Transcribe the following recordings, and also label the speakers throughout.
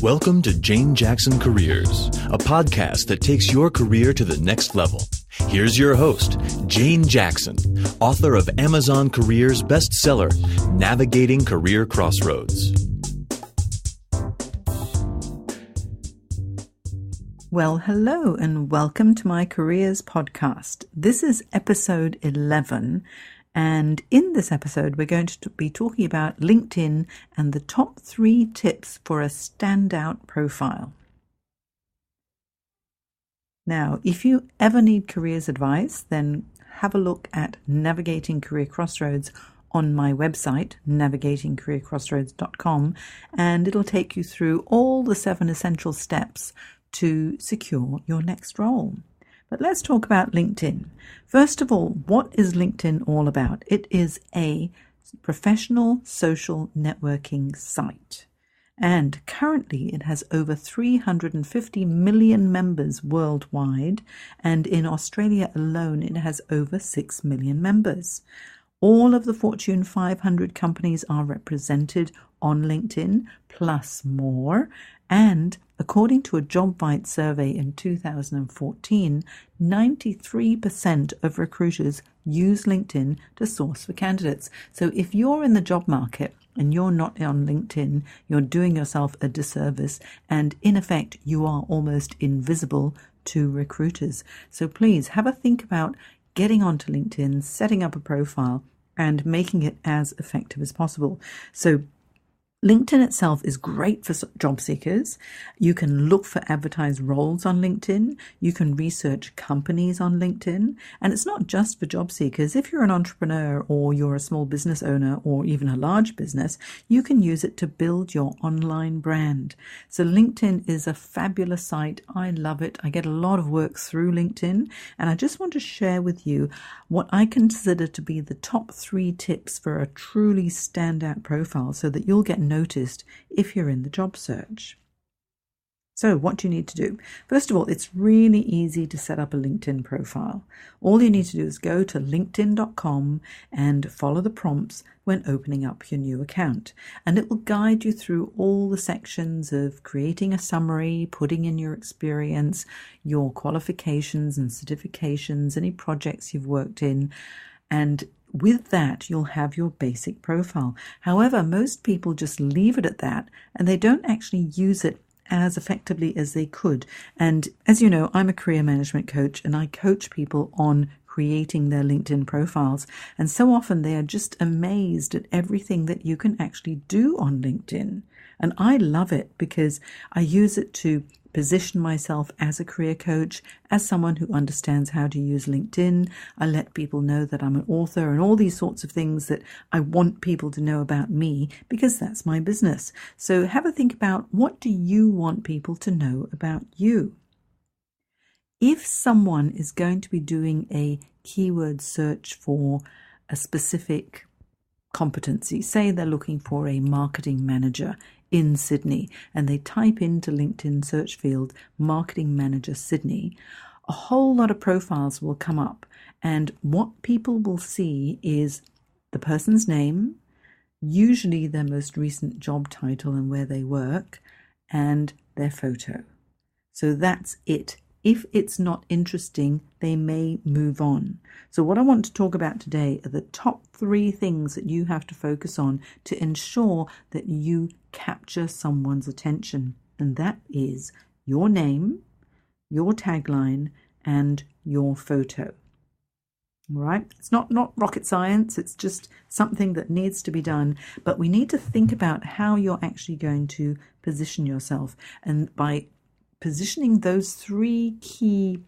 Speaker 1: Welcome to Jane Jackson Careers, a podcast that takes your career to the next level. Here's your host, Jane Jackson, author of Amazon Careers bestseller, Navigating Career Crossroads.
Speaker 2: Well, hello and welcome to my Careers podcast. This is episode 11. And in this episode, we're going to be talking about LinkedIn and the top 3 tips for a standout profile. Now, if you ever need careers advice, then have a look at Navigating Career Crossroads on my website, navigatingcareercrossroads.com, and it'll take you through all the 7 essential steps to secure your next role. But let's talk about LinkedIn. First of all, what is LinkedIn all about? It is a professional social networking site. And currently it has over 350 million members worldwide. And in Australia alone, it has over 6 million members. All of the Fortune 500 companies are represented on LinkedIn, plus more. And according to a JobVite survey in 2014, 93% of recruiters use LinkedIn to source for candidates. So if you're in the job market and you're not on LinkedIn, you're doing yourself a disservice, and in effect, you are almost invisible to recruiters. So please have a think about getting onto LinkedIn, setting up a profile, and making it as effective as possible. So LinkedIn itself is great for job seekers. You can look for advertised roles on LinkedIn. You can research companies on LinkedIn. And it's not just for job seekers. If you're an entrepreneur or you're a small business owner or even a large business, you can use it to build your online brand. So LinkedIn is a fabulous site. I love it. I get a lot of work through LinkedIn. And I just want to share with you what I consider to be the top 3 tips for a truly standout profile so that you'll get noticed if you're in the job search. So what do you need to do? First of all, it's really easy to set up a LinkedIn profile. All you need to do is go to linkedin.com and follow the prompts when opening up your new account. And it will guide you through all the sections of creating a summary, putting in your experience, your qualifications and certifications, any projects you've worked in, and with that, you'll have your basic profile. However, most people just leave it at that and they don't actually use it as effectively as they could. And as you know, I'm a career management coach and I coach people on creating their LinkedIn profiles. And so often they are just amazed at everything that you can actually do on LinkedIn. And I love it because I use it to position myself as a career coach, as someone who understands how to use LinkedIn. I let people know that I'm an author and all these sorts of things that I want people to know about me because that's my business. So have a think about, what do you want people to know about you? If someone is going to be doing a keyword search for a specific competency, say they're looking for a marketing manager in Sydney, and they type into LinkedIn search field, marketing manager Sydney, a whole lot of profiles will come up. And what people will see is the person's name, usually their most recent job title and where they work, and their photo. So that's it. If it's not interesting, they may move on. So what I want to talk about today are the top 3 things that you have to focus on to ensure that you capture someone's attention. And that is your name, your tagline, and your photo. All right? It's not rocket science. It's just something that needs to be done. But we need to think about how you're actually going to position yourself. And by positioning those 3 key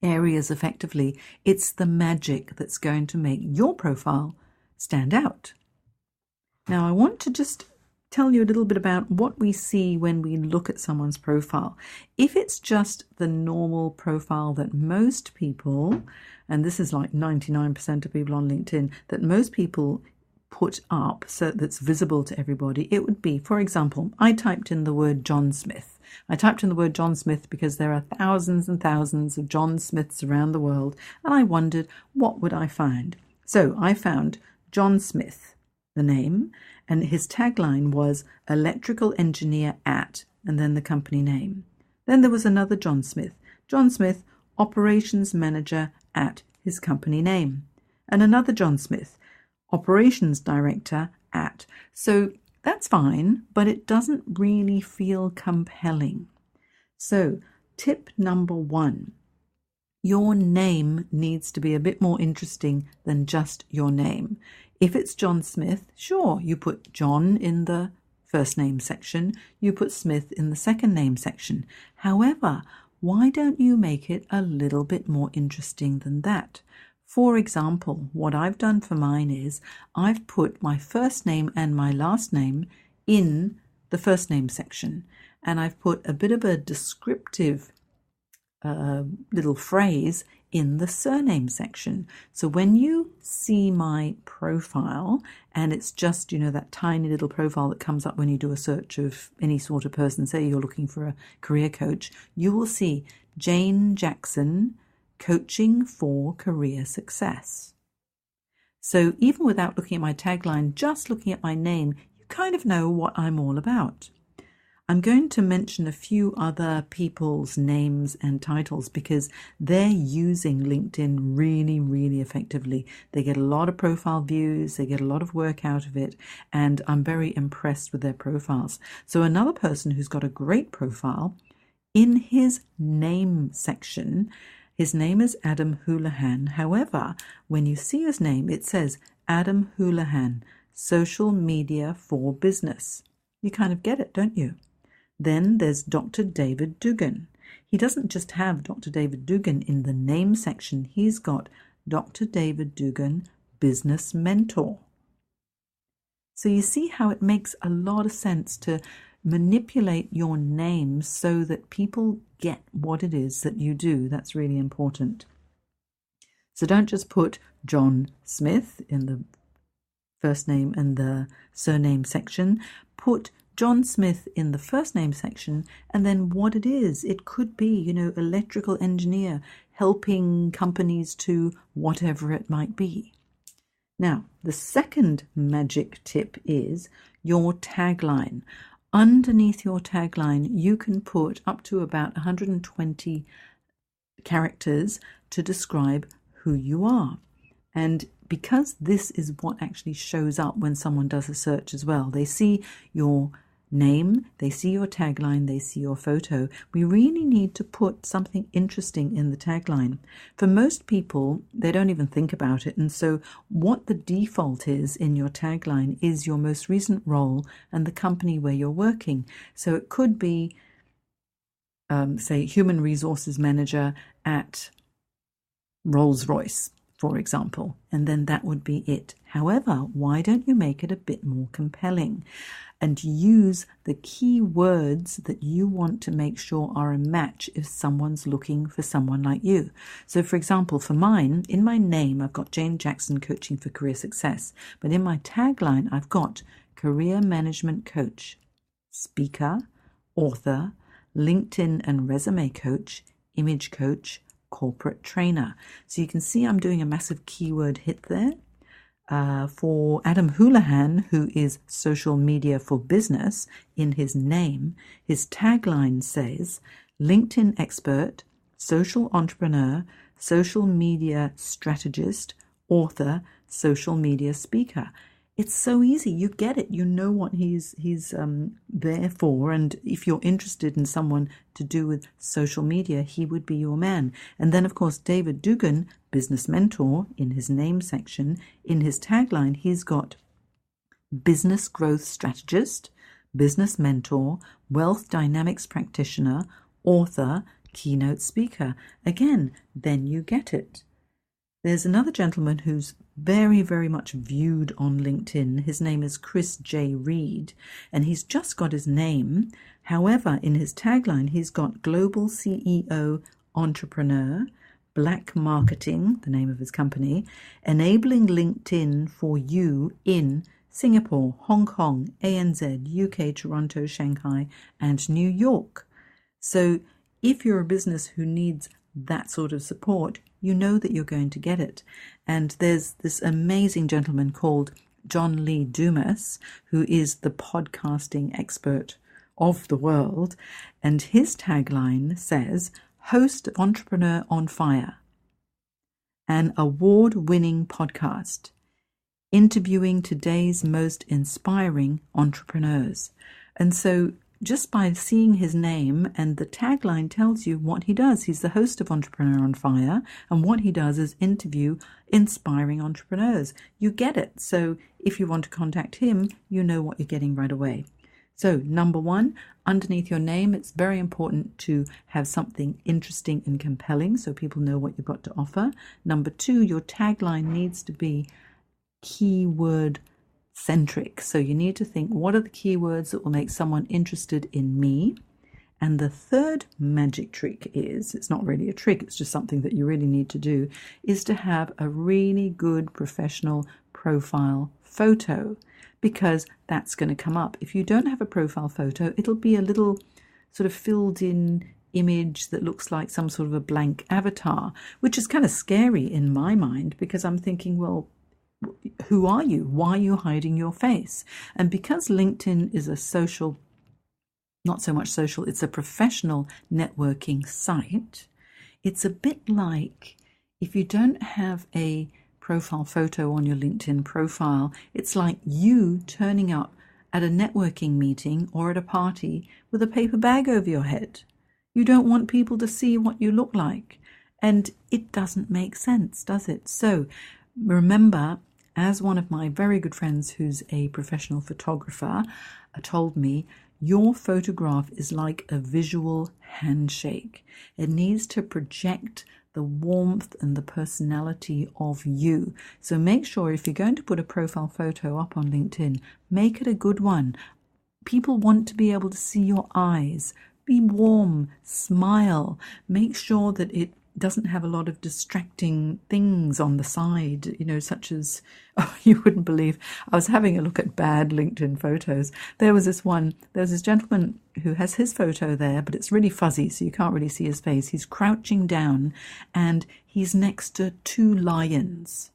Speaker 2: areas effectively, it's the magic that's going to make your profile stand out. Now, I want to just tell you a little bit about what we see when we look at someone's profile. If it's just the normal profile that most people, and this is like 99% of people on LinkedIn, that most people put up so that's visible to everybody, it would be, for example, I typed in the word John Smith. I typed in the word John Smith because there are thousands and thousands of John Smiths around the world, and I wondered, what would I find? So I found John Smith, the name, and his tagline was electrical engineer at, and then the company name. Then there was another John Smith. John Smith, operations manager at his company name. And another John Smith, operations director at. So that's fine, but it doesn't really feel compelling. So tip number 1, your name needs to be a bit more interesting than just your name. If it's John Smith, sure, you put John in the first name section, you put Smith in the second name section. However, why don't you make it a little bit more interesting than that? For example, what I've done for mine is I've put my first name and my last name in the first name section, and I've put a bit of a descriptive little phrase in the surname section. So when you see my profile, and it's just, that tiny little profile that comes up when you do a search of any sort of person, say you're looking for a career coach, you will see Jane Jackson, Coaching for Career Success. So even without looking at my tagline, just looking at my name, you kind of know what I'm all about. I'm going to mention a few other people's names and titles because they're using LinkedIn really, really effectively. They get a lot of profile views, they get a lot of work out of it, and I'm very impressed with their profiles. So another person who's got a great profile, in his name section, his name is Adam Houlihan. However, when you see his name, it says Adam Houlihan, Social Media for Business. You kind of get it, don't you? Then there's Dr. David Dugan. He doesn't just have Dr. David Dugan in the name section. He's got Dr. David Dugan, Business Mentor. So you see how it makes a lot of sense to manipulate your name so that people get what it is that you do. That's really important. So don't just put John Smith in the first name and the surname section. Put John Smith in the first name section, and then what it is. It could be, electrical engineer helping companies to whatever it might be. Now, the second magic tip is your tagline. Underneath your tagline, you can put up to about 120 characters to describe who you are. And because this is what actually shows up when someone does a search as well, they see your name, they see your tagline, they see your photo. We really need to put something interesting in the tagline. For most people, they don't even think about it. And so what the default is in your tagline is your most recent role and the company where you're working. So it could be, say, human resources manager at Rolls-Royce, for example, and then that would be it. However, why don't you make it a bit more compelling and use the key words that you want to make sure are a match if someone's looking for someone like you? So, for example, for mine, in my name, I've got Jane Jackson, Coaching for Career Success, but in my tagline, I've got Career Management Coach, Speaker, Author, LinkedIn and Resume Coach, Image Coach, Corporate Trainer. So you can see I'm doing a massive keyword hit there. For Adam Houlihan, who is Social Media for Business, in his name, his tagline says LinkedIn expert, social entrepreneur, social media strategist, author, social media speaker. It's so easy. You get it. You know what he's there for. And if you're interested in someone to do with social media, he would be your man. And then, of course, David Dugan, business mentor, in his name section, in his tagline, he's got business growth strategist, business mentor, wealth dynamics practitioner, author, keynote speaker. Again, then you get it. There's another gentleman who's very, very much viewed on LinkedIn. His name is Chris J. Reed, and he's just got his name. However, in his tagline, he's got Global CEO Entrepreneur, Black Marketing, the name of his company, enabling LinkedIn for you in Singapore, Hong Kong, ANZ, UK, Toronto, Shanghai, and New York. So if you're a business who needs that sort of support, you know that you're going to get it. And there's this amazing gentleman called Lee Dumas, who is the podcasting expert of the world. And his tagline says, host Entrepreneur on Fire, an award-winning podcast interviewing today's most inspiring entrepreneurs. And so just by seeing his name, and the tagline tells you what he does. He's the host of Entrepreneur on Fire, and what he does is interview inspiring entrepreneurs. You get it. So if you want to contact him, you know what you're getting right away. So number one, underneath your name, it's very important to have something interesting and compelling so people know what you've got to offer. Number two, your tagline needs to be keyword centric. So you need to think, what are the keywords that will make someone interested in me? And the third magic trick is, it's not really a trick, it's just something that you really need to do, is to have a really good professional profile photo, because that's going to come up. If you don't have a profile photo, it'll be a little sort of filled in image that looks like some sort of a blank avatar, which is kind of scary in my mind, because I'm thinking, well, who are you? Why are you hiding your face? And because LinkedIn is a social, not so much social, it's a professional networking site, it's a bit like if you don't have a profile photo on your LinkedIn profile, it's like you turning up at a networking meeting or at a party with a paper bag over your head. You don't want people to see what you look like. And it doesn't make sense, does it? So remember, as one of my very good friends who's a professional photographer told me, your photograph is like a visual handshake. It needs to project the warmth and the personality of you. So make sure if you're going to put a profile photo up on LinkedIn, make it a good one. People want to be able to see your eyes. Be warm, smile. Make sure that it doesn't have a lot of distracting things on the side, such as, you wouldn't believe, I was having a look at bad LinkedIn photos. There was this gentleman who has his photo there, but it's really fuzzy, so you can't really see his face. He's crouching down and he's next to two lions.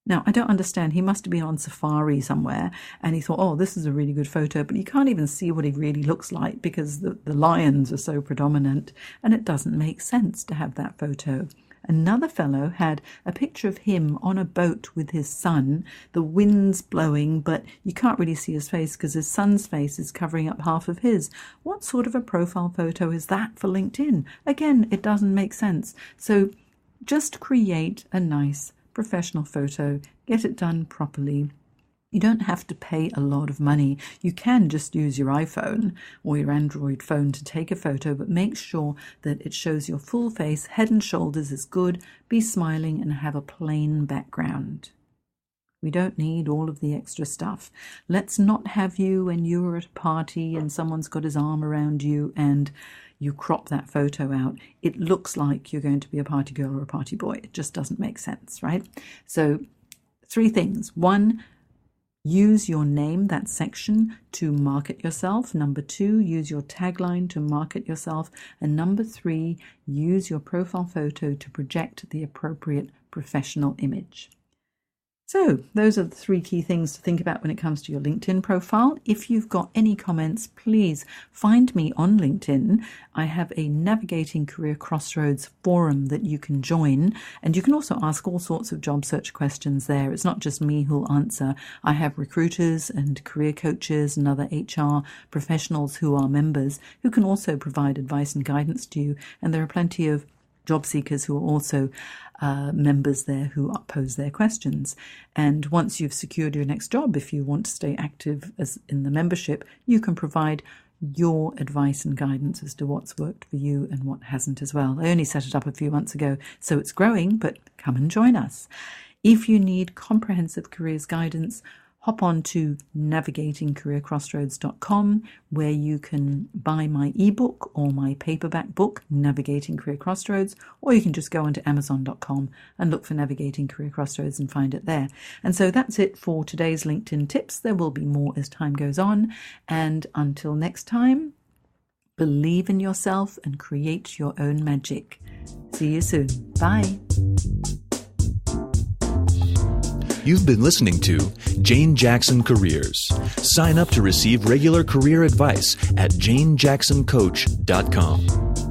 Speaker 2: Now, I don't understand. He must have been on safari somewhere and he thought, oh, this is a really good photo, but you can't even see what he really looks like because the lions are so predominant, and it doesn't make sense to have that photo. Another fellow had a picture of him on a boat with his son. The wind's blowing, but you can't really see his face because his son's face is covering up half of his. What sort of a profile photo is that for LinkedIn? Again, it doesn't make sense. So just create a nice professional photo, get it done properly. You don't have to pay a lot of money. You can just use your iPhone or your Android phone to take a photo, but make sure that it shows your full face, head and shoulders is good, be smiling and have a plain background. We don't need all of the extra stuff. Let's not have you when you're at a party and someone's got his arm around you and you crop that photo out. It looks like you're going to be a party girl or a party boy. It just doesn't make sense, right? So 3 things. 1, use your name, that section, to market yourself. Number 2, use your tagline to market yourself. And number 3, use your profile photo to project the appropriate professional image. So those are the 3 key things to think about when it comes to your LinkedIn profile. If you've got any comments, please find me on LinkedIn. I have a Navigating Career Crossroads forum that you can join, and you can also ask all sorts of job search questions there. It's not just me who'll answer. I have recruiters and career coaches and other HR professionals who are members who can also provide advice and guidance to you, and there are plenty of job seekers who are also members there who pose their questions. And once you've secured your next job, if you want to stay active as in the membership, you can provide your advice and guidance as to what's worked for you and what hasn't as well. I only set it up a few months ago, so it's growing, but come and join us. If you need comprehensive careers guidance, hop on to navigatingcareercrossroads.com, where you can buy my ebook or my paperback book, Navigating Career Crossroads, or you can just go onto amazon.com and look for Navigating Career Crossroads and find it there. And so that's it for today's LinkedIn tips. There will be more as time goes on. And until next time, believe in yourself and create your own magic. See you soon. Bye.
Speaker 1: You've been listening to Jane Jackson Careers. Sign up to receive regular career advice at janejacksoncoach.com.